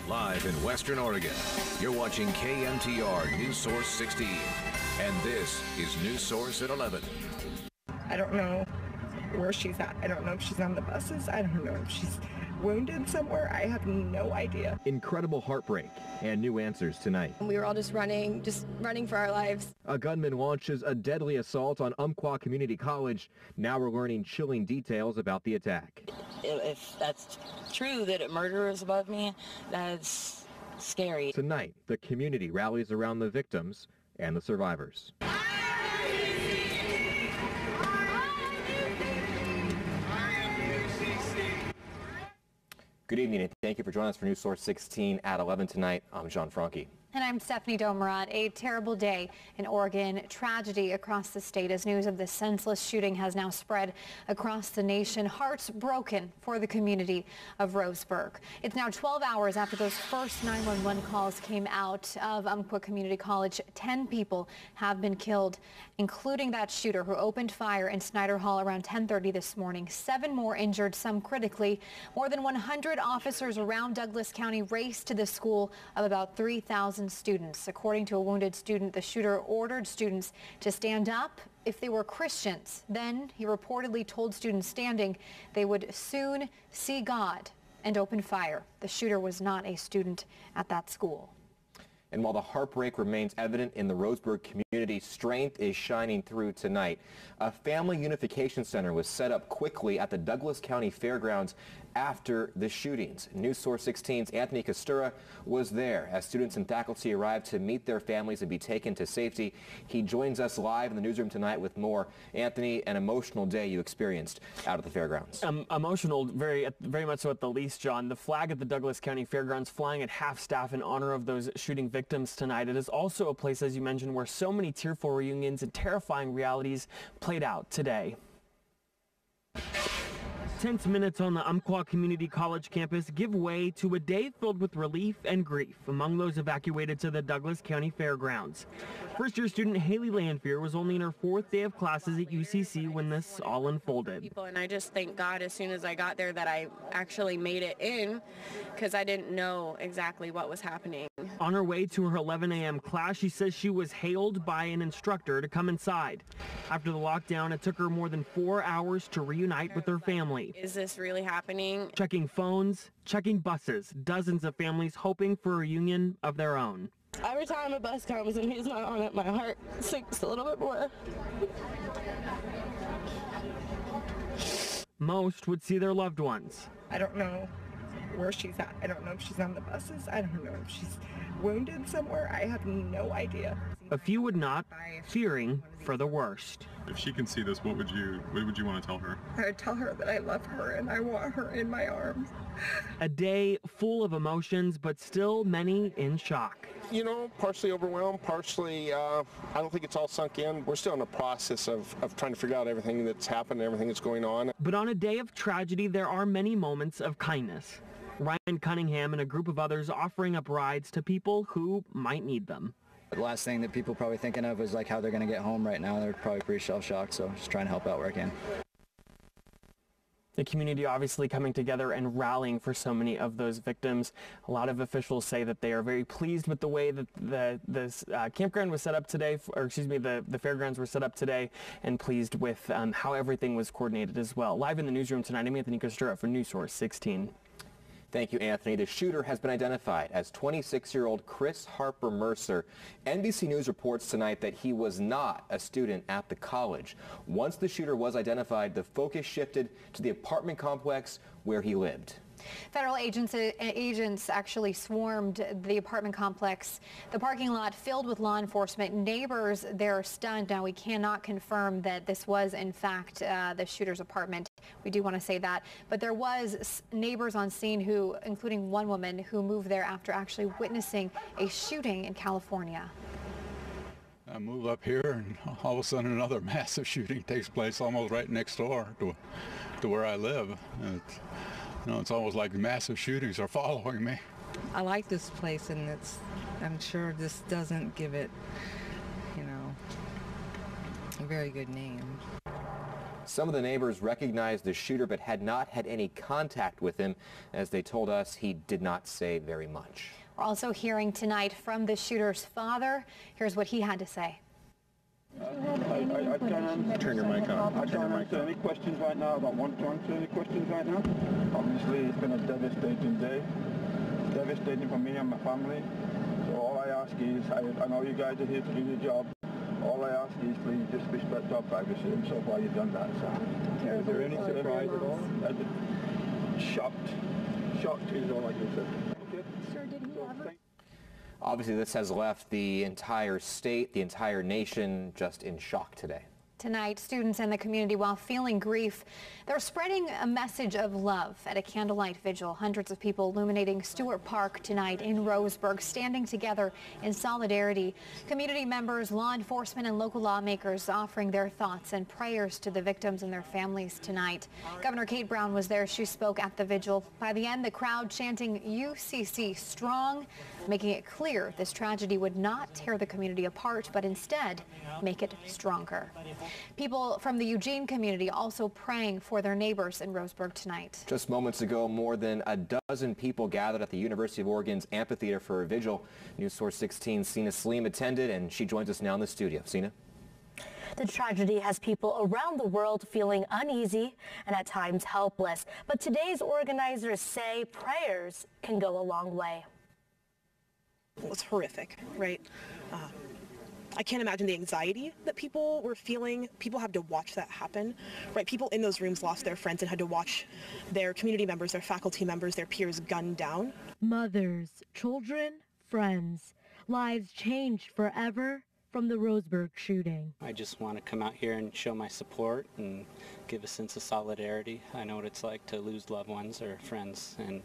Live in Western Oregon, you're watching KMTR News Source 16. And this is News Source at 11. I don't know where she's at. I don't know if she's on the buses. I don't know if she's wounded somewhere. I have no idea. Incredible heartbreak and new answers tonight. We were all just running for our lives. A gunman launches a deadly assault on Umpqua Community College. Now we're learning chilling details about the attack. If that's true that a murderer is above me, that's scary. Tonight, the community rallies around the victims and the survivors. Good evening and thank you for joining us for News Source 16 at 11 tonight. I'm John Franke. And I'm Stephanie Domerat. A terrible day in Oregon. Tragedy across the state as news of this senseless shooting has now spread across the nation. Hearts broken for the community of Roseburg. It's now 12 hours after those first 911 calls came out of Umpqua Community College. 10 people have been killed, including that shooter who opened fire in Snyder Hall around 10:30 this morning. 7 more injured, some critically. More than 100 officers around Douglas County raced to the school of about 3,000 students. According to a wounded student, the shooter ordered students to stand up if they were Christians. Then he reportedly told students standing they would soon see God and open fire. The shooter was not a student at that school. And while the heartbreak remains evident in the Roseburg community, strength is shining through tonight. A family unification center was set up quickly at the Douglas County Fairgrounds after the shootings. News Source 16's Anthony Costura was there as students and faculty arrived to meet their families and be taken to safety. He joins us live in the newsroom tonight with more. Anthony, an emotional day you experienced out at the fairgrounds. Emotional, very much so at the least, John. The flag at the Douglas County Fairgrounds flying at half staff in honor of those shooting victims tonight. It is also a place, as you mentioned, where so many tearful reunions and terrifying realities played out today. Tense minutes on the Umpqua Community College campus give way to a day filled with relief and grief among those evacuated to the Douglas County Fairgrounds. First-year student Haley Lanfear was only in her 4th day of classes at UCC when this all unfolded. And I just thank God as soon as I got there that I actually made it in, because I didn't know exactly what was happening. On her way to her 11 a.m. class, she says she was hailed by an instructor to come inside. After the lockdown, it took her more than 4 hours to reunite with her family. Is this really happening? Checking phones, checking buses, dozens of families hoping for a reunion of their own. Every time a bus comes and he's not on it, my heart sinks a little bit more. Most would see their loved ones. I don't know where she's at. I don't know if she's on the buses. I don't know if she's wounded somewhere. I have no idea. A few would not, fearing for the worst. If she can see this, what would you want to tell her? I would tell her that I love her and I want her in my arms. A day full of emotions, but still many in shock. You know, partially overwhelmed, partially, I don't think it's all sunk in. We're still in the process of trying to figure out everything that's happened, everything that's going on. But on a day of tragedy, there are many moments of kindness. Ryan Cunningham and a group of others offering up rides to people who might need them. The last thing that people probably thinking of is like how they're going to get home right now. They're probably pretty shell-shocked, so just trying to help out where I can. The community obviously coming together and rallying for so many of those victims. A lot of officials say that they are very pleased with the way that the campground was set up today, the fairgrounds were set up today, and pleased with how everything was coordinated as well. Live in the newsroom tonight, I'm Anthony Costura for News Source 16. Thank you, Anthony. The shooter has been identified as 26-year-old Chris Harper Mercer. NBC News reports tonight that he was not a student at the college. Once the shooter was identified, the focus shifted to the apartment complex where he lived. Federal agents actually swarmed the apartment complex. The parking lot filled with law enforcement. Neighbors there are stunned. Now, we cannot confirm that this was, in fact, the shooter's apartment. We do want to say that. But there was neighbors on scene who, including one woman who moved there after actually witnessing a shooting in California. I move up here and all of a sudden another massive shooting takes place almost right next door to where I live. And it's almost like massive shootings are following me. I like this place, and I'm sure this doesn't give it, a very good name. Some of the neighbors recognized the shooter but had not had any contact with him. As they told us, he did not say very much. We're also hearing tonight from the shooter's father. Here's what he had to say. Turn your mic on. I can't answer any questions right now. I don't want to answer any questions right now. Obviously, it's been a devastating day. It's devastating for me and my family. So all I ask is, I know you guys are here to do your job. All I ask is please just respect our privacy, and so far you've done that. So, is there any surprise at all? Shocked. Shocked is all I can say. Okay. Sir, did he ever? Obviously, this has left the entire state, the entire nation, just in shock today. Tonight, students and the community, while feeling grief, they're spreading a message of love at a candlelight vigil. Hundreds of people illuminating Stewart Park tonight in Roseburg, standing together in solidarity. Community members, law enforcement, and local lawmakers offering their thoughts and prayers to the victims and their families tonight. Governor Kate Brown was there. She spoke at the vigil. By the end, the crowd chanting UCC strong, making it clear this tragedy would not tear the community apart, but instead make it stronger. People from the Eugene community also praying for their neighbors in Roseburg tonight. Just moments ago, more than a dozen people gathered at the University of Oregon's amphitheater for a vigil. News Source 16's Sina Saleem attended, and she joins us now in the studio. Sina? The tragedy has people around the world feeling uneasy and at times helpless. But today's organizers say prayers can go a long way. It was horrific, right? I can't imagine the anxiety that people were feeling. People had to watch that happen, right? People in those rooms lost their friends and had to watch their community members, their faculty members, their peers gunned down. Mothers, children, friends, lives changed forever from the Roseburg shooting. I just want to come out here and show my support and give a sense of solidarity. I know what it's like to lose loved ones or friends in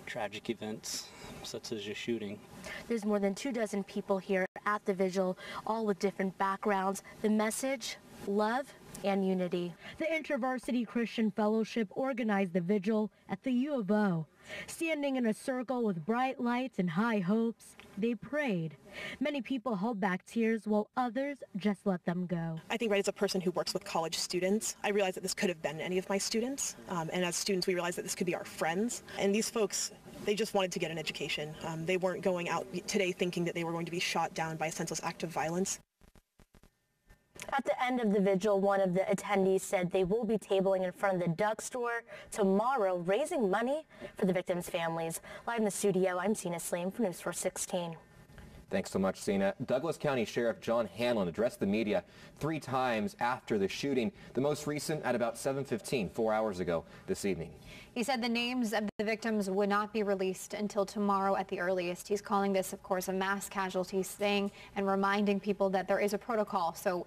tragic events such as a shooting. There's more than 24 people here at the vigil, all with different backgrounds. The message, love and unity. The InterVarsity Christian Fellowship organized the vigil at the U of O. Standing in a circle with bright lights and high hopes, they prayed. Many people held back tears while others just let them go. I think, right, as a person who works with college students, I realized that this could have been any of my students. And as students, we realized that this could be our friends. And these folks, they just wanted to get an education. They weren't going out today thinking that they were going to be shot down by a senseless act of violence. At the end of the vigil, one of the attendees said they will be tabling in front of the Duck Store tomorrow, raising money for the victims' families. Live in the studio, I'm Sina Saleem for News Source 16. Thanks so much, Sina. Douglas County Sheriff John Hanlon addressed the media 3 times after the shooting, the most recent at about 7:15, 4 hours ago this evening. He said the names of the victims would not be released until tomorrow at the earliest. He's calling this, of course, a mass casualty thing and reminding people that there is a protocol, so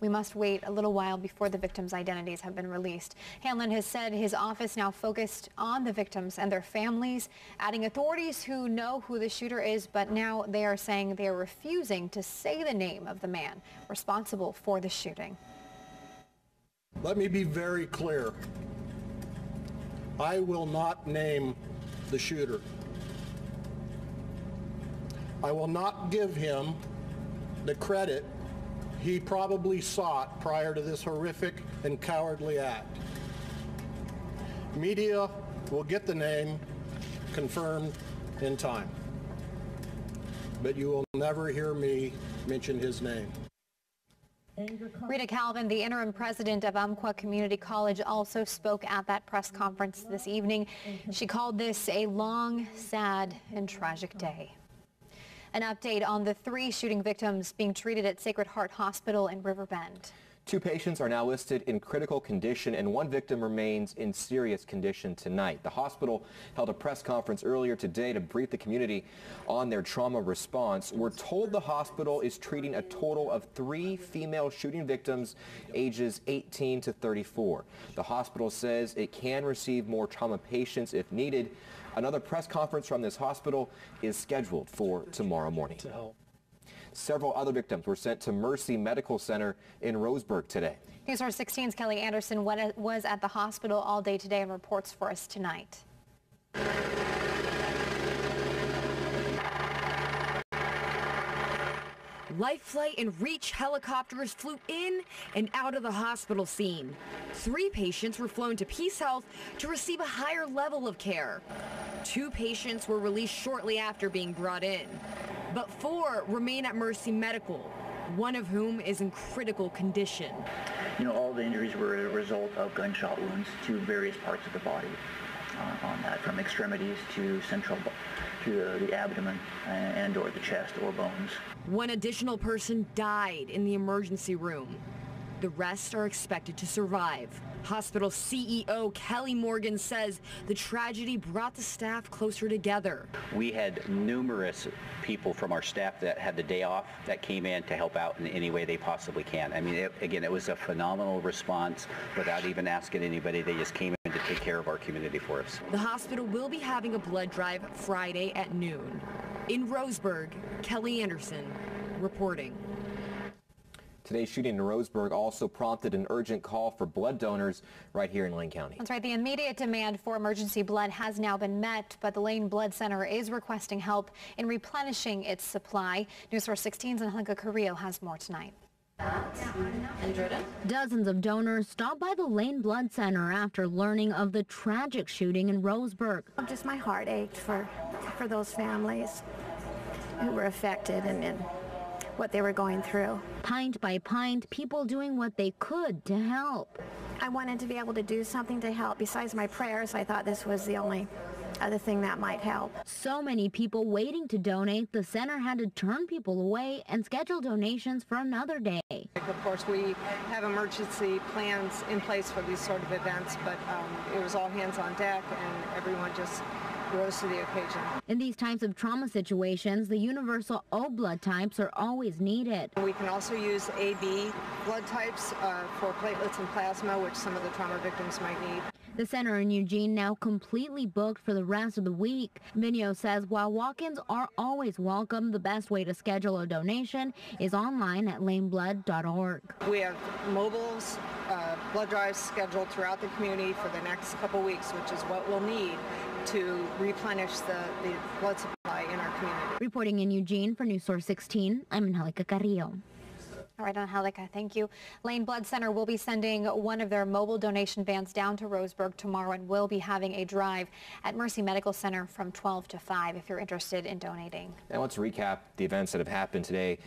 we must wait a little while before the victims' identities have been released. Hanlon has said his office now focused on the victims and their families, adding authorities who know who the shooter is, but now they are saying they are refusing to say the name of the man responsible for the shooting. Let me be very clear. I will not name the shooter. I will not give him the credit he probably sought prior to this horrific and cowardly act. Media will get the name confirmed in time, but you will never hear me mention his name. Rita Calvin, the interim president of Umpqua Community College, also spoke at that press conference this evening. She called this a long, sad, and tragic day. An update on the 3 shooting victims being treated at Sacred Heart Hospital in Riverbend. 2 patients are now listed in critical condition, and 1 victim remains in serious condition tonight. The hospital held a press conference earlier today to brief the community on their trauma response. We're told the hospital is treating a total of 3 female shooting victims ages 18 to 34. The hospital says it can receive more trauma patients if needed. Another press conference from this hospital is scheduled for tomorrow morning. Several other victims were sent to Mercy Medical Center in Roseburg today. News Source 16's Kelly Anderson was at the hospital all day today and reports for us tonight. Life Flight and Reach helicopters flew in and out of the hospital scene. 3 patients were flown to Peace Health to receive a higher level of care. 2 patients were released shortly after being brought in, but 4 remain at Mercy Medical, one of whom is in critical condition. You know, all the injuries were a result of gunshot wounds to various parts of the body, on that, from extremities to the abdomen and or the chest or bones. 1 additional person died in the emergency room. The rest are expected to survive. Hospital CEO Kelly Morgan says the tragedy brought the staff closer together. We had numerous people from our staff that had the day off that came in to help out in any way they possibly can. I mean, it was a phenomenal response without even asking anybody. They just came in to take care of our community for us. The hospital will be having a blood drive Friday at noon. In Roseburg, Kelly Anderson reporting. Today's shooting in Roseburg also prompted an urgent call for blood donors right here in Lane County. That's right. The immediate demand for emergency blood has now been met, but the Lane Blood Center is requesting help in replenishing its supply. News Source 16's Angelica Carrillo has more tonight. Dozens of donors stopped by the Lane Blood Center after learning of the tragic shooting in Roseburg. Just my heart ached for those families who were affected and what they were going through. Pint by pint, people doing what they could to help. I wanted to be able to do something to help. Besides my prayers, I thought this was the only other thing that might help. So many people waiting to donate, the center had to turn people away and schedule donations for another day. Of course, we have emergency plans in place for these sort of events, but it was all hands on deck and everyone just rose to the occasion. In these types of trauma situations, the universal O blood types are always needed. We can also use AB blood types for platelets and plasma, which some of the trauma victims might need. The center in Eugene now completely booked for the rest of the week. Vigneault says while walk-ins are always welcome, the best way to schedule a donation is online at laneblood.org. We have mobiles, blood drives scheduled throughout the community for the next couple weeks, which is what we'll need to replenish the blood supply in our community. Reporting in Eugene for News Source 16, I'm Angelica Carrillo. All right, Angelica, thank you. Lane Blood Center will be sending one of their mobile donation vans down to Roseburg tomorrow and will be having a drive at Mercy Medical Center from 12 to 5 if you're interested in donating. Now let's recap the events that have happened today.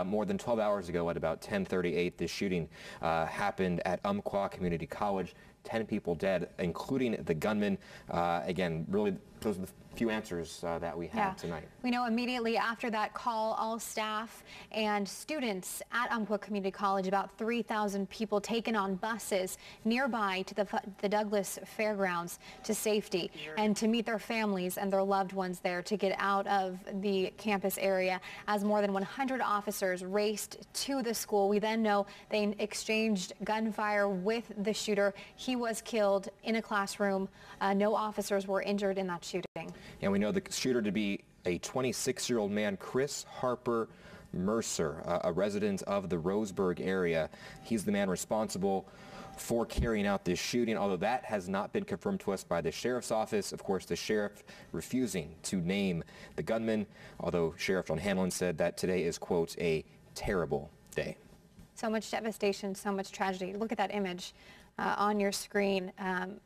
More than 12 hours ago at about 10:38, this shooting happened at EMMYS Community College. 10 people dead, including the gunman. Again, really, those are the few answers that we have tonight. We know immediately after that call, all staff and students at EMMYS Community College, about 3,000 people taken on buses nearby to the Douglas Fairgrounds to safety and to meet their families and their loved ones there to get out of the campus area as more than 100 officers raced to the school. We then know they exchanged gunfire with the shooter. He was killed in a classroom. No officers were injured in that shooting. And we know the shooter to be a 26-year-old man, Chris Harper Mercer, a resident of the Roseburg area. He's the man responsible for carrying out this shooting, although that has not been confirmed to us by the sheriff's office. Of course, the sheriff refusing to name the gunman, although Sheriff John Hanlon said that today is, quote, a terrible day. So much devastation, so much tragedy. Look at that image on your screen.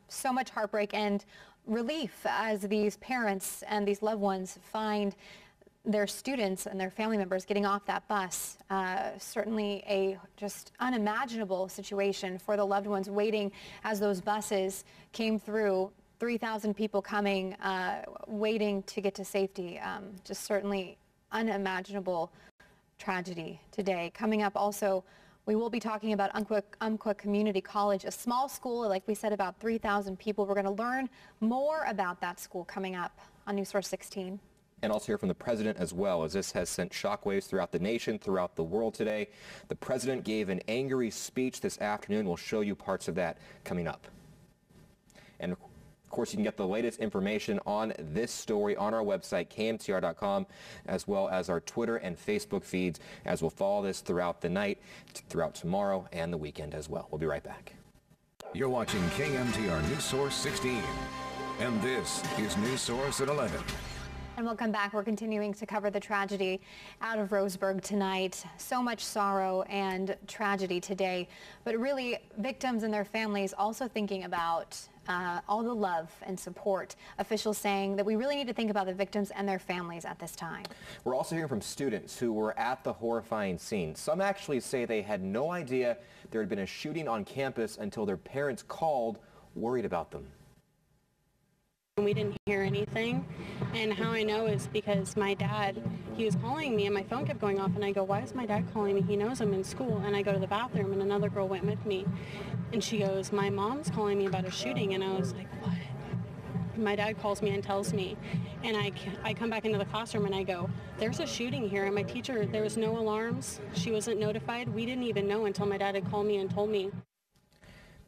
So much heartbreak and relief as these parents and these loved ones find their students and their family members getting off that bus. Certainly a just unimaginable situation for the loved ones waiting as those buses came through. 3,000 people coming, waiting to get to safety. Just certainly unimaginable tragedy today. Coming up also, we will be talking about EMMYS Community College, a small school, like we said, about 3,000 people. We're going to learn more about that school coming up on News Source 16. And also hear from the president as well, as this has sent shockwaves throughout the nation, throughout the world today. The president gave an angry speech this afternoon. We'll show you parts of that coming up. And of course, you can get the latest information on this story on our website, KMTR.com, as well as our Twitter and Facebook feeds, as we'll follow this throughout the night, throughout tomorrow, and the weekend as well. We'll be right back. You're watching KMTR News Source 16, and this is News Source at 11. And we'll come back. We're continuing to cover the tragedy out of Roseburg tonight. So much sorrow and tragedy today, but really victims and their families also thinking about all the love and support. Officials saying that we really need to think about the victims and their families at this time. We're also hearing from students who were at the horrifying scene. Some actually say they had no idea there had been a shooting on campus until their parents called, worried about them. We didn't hear anything, and how I know is because my dad, he was calling me and my phone kept going off, and I go, why is my dad calling me? He knows I'm in school. And I go to the bathroom and another girl went with me, and she goes, my mom's calling me about a shooting. And I was like, what? My dad calls me and tells me, and I come back into the classroom and I go, there's a shooting here. And my teacher, there was no alarms. She wasn't notified. We didn't even know until my dad had called me and told me.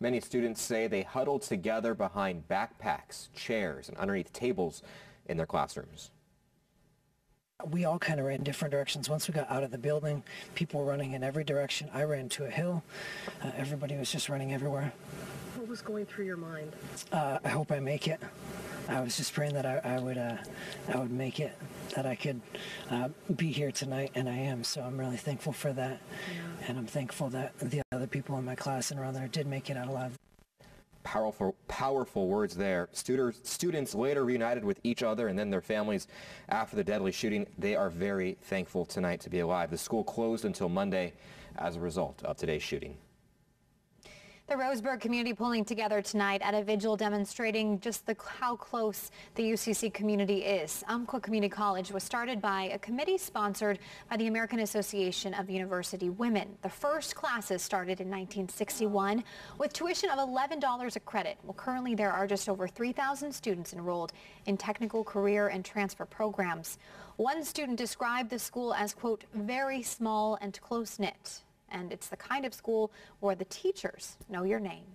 Many students say they huddled together behind backpacks, chairs, and underneath tables in their classrooms. We all kind of ran different directions. Once we got out of the building, people were running in every direction. I ran to a hill. Everybody was just running everywhere. What was going through your mind? I hope I make it. I was just praying that I would make it, that I could be here tonight, and I am. So I'm really thankful for that, and I'm thankful that the other people in my class and around there did make it out alive. Powerful words there. Students later reunited with each other and then their families after the deadly shooting. They are very thankful tonight to be alive. The school closed until Monday as a result of today's shooting. The Roseburg community pulling together tonight at a vigil demonstrating just how close the UCC community is. Umpqua Community College was started by a committee sponsored by the American Association of University Women. The first classes started in 1961 with tuition of $11 a credit. Well, currently there are just over 3,000 students enrolled in technical, career, and transfer programs. One student described the school as, quote, very small and close-knit. And it's the kind of school where the teachers know your name.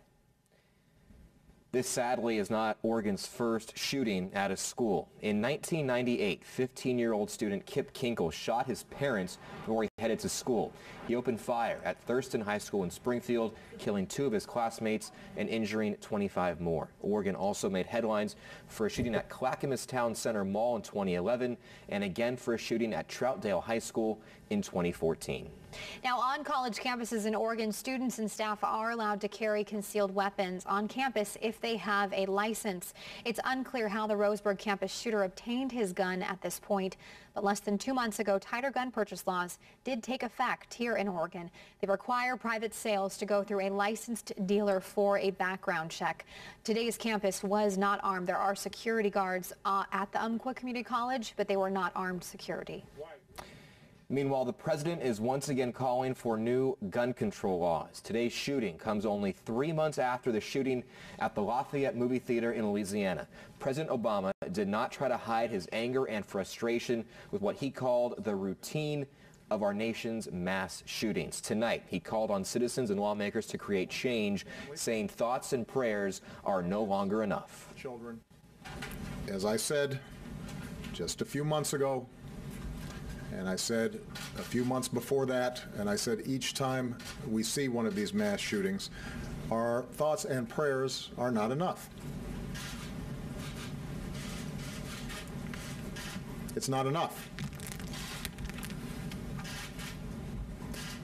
This sadly is not Oregon's first shooting at a school. In 1998, 15-year-old student Kip Kinkle shot his parents before he headed to school. He opened fire at Thurston High School in Springfield, killing 2 of his classmates and injuring 25 more. Oregon also made headlines for a shooting at Clackamas Town Center Mall in 2011 and again for a shooting at Troutdale High School in 2014. Now, on college campuses in Oregon, students and staff are allowed to carry concealed weapons on campus if they have a license. It's unclear how the Roseburg campus shooter obtained his gun at this point, but less than 2 months ago, tighter gun purchase laws did take effect here in Oregon. They require private sales to go through a licensed dealer for a background check. Today's campus was not armed. There are security guards at the Umpqua Community College, but they were not armed security. Meanwhile, the president is once again calling for new gun control laws. Today's shooting comes only 3 months after the shooting at the Lafayette movie theater in Louisiana. President Obama did not try to hide his anger and frustration with what he called the routine of our nation's mass shootings. Tonight, he called on citizens and lawmakers to create change, saying thoughts and prayers are no longer enough. Children, as I said just a few months ago, and I said a few months before that, and I said each time we see one of these mass shootings, our thoughts and prayers are not enough. It's not enough.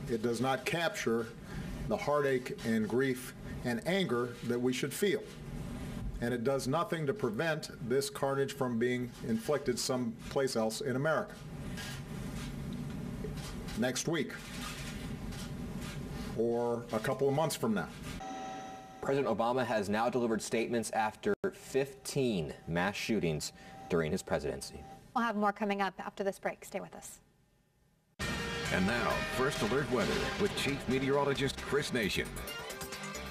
It does not capture the heartache and grief and anger that we should feel. And it does nothing to prevent this carnage from being inflicted someplace else in America. Next week or a couple of months from now. President Obama has now delivered statements after 15 mass shootings during his presidency. We'll have more coming up after this break. Stay with us. And now, First Alert Weather with Chief Meteorologist Chris Nation.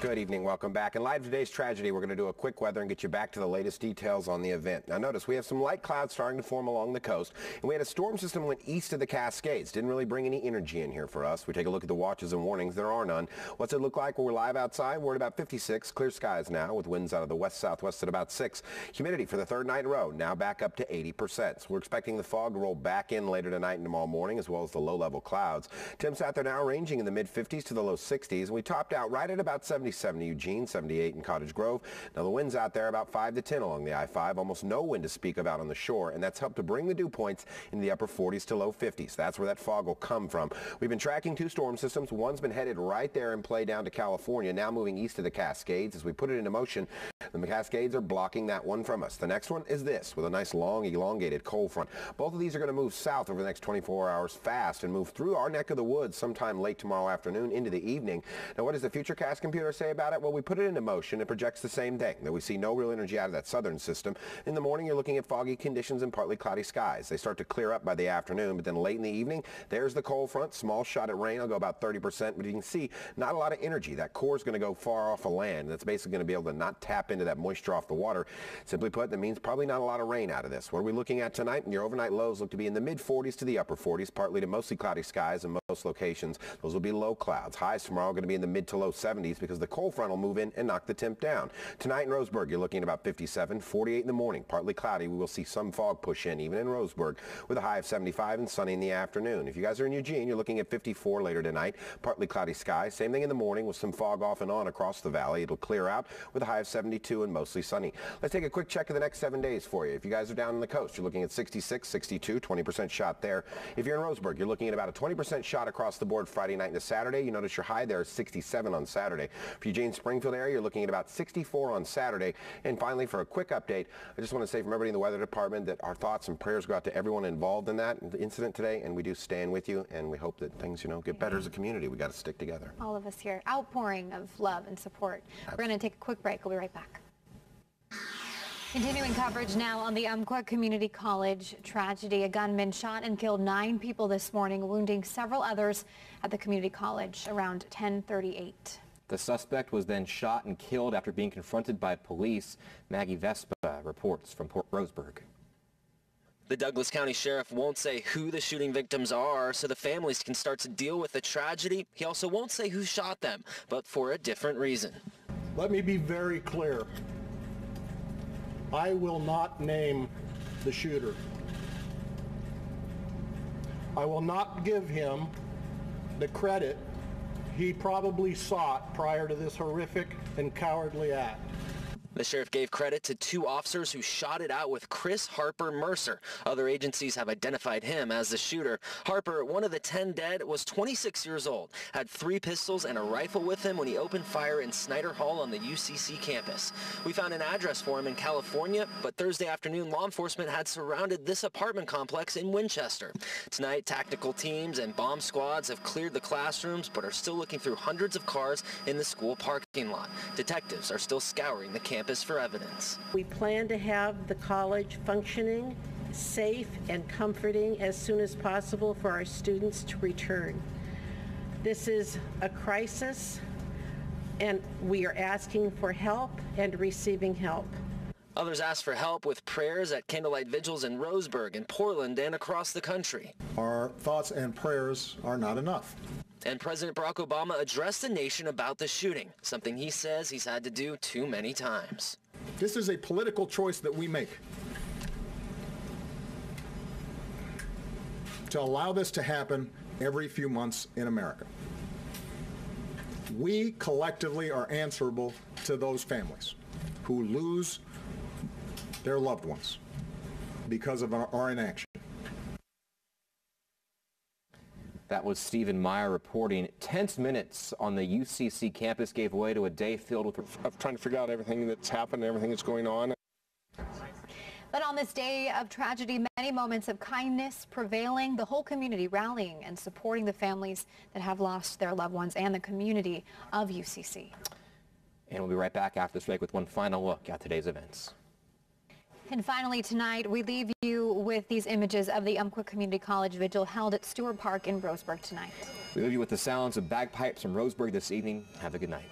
Good evening. Welcome back. In light of today's tragedy, we're going to do a quick weather and get you back to the latest details on the event. Now notice we have some light clouds starting to form along the coast, and we had a storm system went east of the Cascades. Didn't really bring any energy in here for us. We take a look at the watches and warnings. There are none. What's it look like when we're live outside? We're at about 56. Clear skies now with winds out of the west-southwest at about 6. Humidity for the third night in a row now back up to 80%. So we're expecting the fog to roll back in later tonight and tomorrow morning, as well as the low-level clouds. Temps out there now ranging in the mid-50s to the low 60s, and we topped out right at about 70 77 in Eugene, 78 in Cottage Grove. Now the winds out there about 5 to 10 along the I-5, almost no wind to speak of out on the shore, and that's helped to bring the dew points in the upper 40s to low 50s. That's where that fog will come from. We've been tracking 2 storm systems. One's been headed right there in play down to California, now moving east of the Cascades. As we put it into motion, the Cascades are blocking that one from us. The next one is this, with a nice long elongated cold front. Both of these are going to move south over the next 24 hours fast and move through our neck of the woods sometime late tomorrow afternoon into the evening. Now what does the Futurecast computer say about it? Well, we put it into motion. It projects the same thing, that we see no real energy out of that southern system. In the morning, you're looking at foggy conditions and partly cloudy skies. They start to clear up by the afternoon, but then late in the evening, there's the cold front. Small shot at rain. I'll go about 30%, but you can see not a lot of energy. That core is going to go far off of land. That's basically going to be able to not tap into that moisture off the water. Simply put, that means probably not a lot of rain out of this. What are we looking at tonight? And your overnight lows look to be in the mid-40s to the upper 40s, partly to mostly cloudy skies in most locations. Those will be low clouds. Highs tomorrow are going to be in the mid to low 70s because the cold front will move in and knock the temp down. Tonight in Roseburg, you're looking at about 57, 48 in the morning. Partly cloudy. We will see some fog push in, even in Roseburg, with a high of 75 and sunny in the afternoon. If you guys are in Eugene, you're looking at 54 later tonight. Partly cloudy skies. Same thing in the morning with some fog off and on across the valley. It'll clear out with a high of 72 and mostly sunny. Let's take a quick check of the next 7 days for you. If you guys are down on the coast, you're looking at 66, 62, 20% shot there. If you're in Roseburg, you're looking at about a 20% shot across the board Friday night into Saturday. You notice your high there is 67 on Saturday. For Eugene Springfield area, you're looking at about 64 on Saturday. And finally, for a quick update, I just want to say from everybody in the weather department that our thoughts and prayers go out to everyone involved in that incident today, and we do stand with you, and we hope that things, get better as a community. We got to stick together. All of us here, outpouring of love and support. Absolutely. We're going to take a quick break. We'll be right back. Continuing coverage now on the Umpqua Community College tragedy. A gunman shot and killed 9 people this morning, wounding several others at the community college around 10:38. The suspect was then shot and killed after being confronted by police. Maggie Vespa reports from Port Roseburg. The Douglas County Sheriff won't say who the shooting victims are so the families can start to deal with the tragedy. He also won't say who shot them, but for a different reason. Let me be very clear. I will not name the shooter. I will not give him the credit he probably sought prior to this horrific and cowardly act. The sheriff gave credit to 2 officers who shot it out with Chris Harper Mercer. Other agencies have identified him as the shooter. Harper, one of the 10 dead, was 26 years old, had 3 pistols and a rifle with him when he opened fire in Snyder Hall on the UCC campus. We found an address for him in California, but Thursday afternoon, law enforcement had surrounded this apartment complex in Winchester. Tonight, tactical teams and bomb squads have cleared the classrooms, but are still looking through hundreds of cars in the school parking lot. Detectives are still scouring the campus for evidence. We plan to have the college functioning, safe, and comforting as soon as possible for our students to return. This is a crisis, and we are asking for help and receiving help. Others asked for help with prayers at candlelight vigils in Roseburg and Portland and across the country. Our thoughts and prayers are not enough. And President Barack Obama addressed the nation about the shooting, something he says he's had to do too many times. This is a political choice that we make. To allow this to happen every few months in America. We collectively are answerable to those families who lose their loved ones because of our inaction. That was Stephen Meyer reporting. Tense minutes on the UCC campus gave way to a day filled with trying to figure out everything that's happened, everything that's going on. But on this day of tragedy, many moments of kindness prevailing, the whole community rallying and supporting the families that have lost their loved ones and the community of UCC. And we'll be right back after this break with one final look at today's events. And finally tonight, we leave you with these images of the Umpqua Community College Vigil held at Stewart Park in Roseburg tonight. We leave you with the sounds of bagpipes from Roseburg this evening. Have a good night.